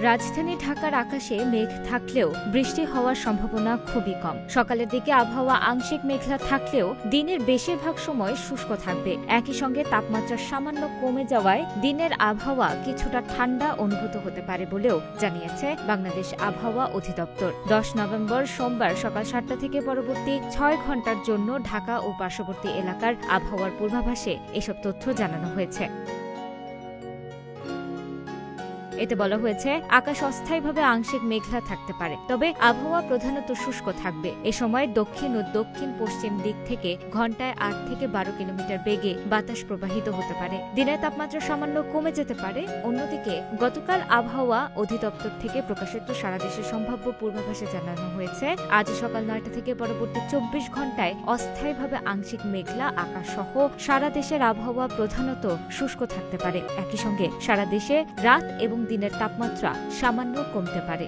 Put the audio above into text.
রাজধানী ঢাকার আকাশে মেঘ থাকলেও বৃষ্টি হওয়ার সম্ভাবনা খুবই কম। সকালের দিকে আবহাওয়া আংশিক মেঘলা থাকলেও দিনের বেশিরভাগ সময় শুষ্ক থাকবে। একই সঙ্গে তাপমাত্রা সামান্য কমে যাওয়ায় দিনের আবহাওয়া কিছুটা ঠান্ডা অনুভূত হতে পারে বলেও জানিয়েছে বাংলাদেশ আবহাওয়া অধিদপ্তর। 10 নভেম্বর সোমবার সকাল 7টা থেকে পরবর্তী 6 ঘণ্টার জন্য ঢাকা ও পার্শ্ববর্তী এলাকার আবহাওয়ার পূর্বাভাসে এসব তথ্য জানানো হয়েছে। এতে বলা হয়েছে, আকাশ অস্থায়ীভাবে আংশিক মেঘলা থাকতে পারে, তবে আবহাওয়া প্রধানত শুষ্ক থাকবে। এ সময় দক্ষিণ ও দক্ষিণ পশ্চিম দিক থেকে ঘণ্টায় 8 থেকে 12 কিলোমিটার বেগে বাতাস প্রবাহিত হতে পারে। দিনের তাপমাত্রা সামান্য কমে যেতে পারে। অন্যদিকে গতকাল আবহাওয়া অধিদপ্তর থেকে প্রকাশিত সারা দেশের সম্ভাব্য পূর্বাভাসে জানানো হয়েছে, আজ সকাল 9টা থেকে পরবর্তী 24 ঘণ্টায় অস্থায়ীভাবে আংশিক মেঘলা আকাশ সহ সারা দেশের আবহাওয়া প্রধানত শুষ্ক থাকতে পারে। একই সঙ্গে সারা দেশে রাত এবং দিনের তাপমাত্রা সামান্য কমতে পারে।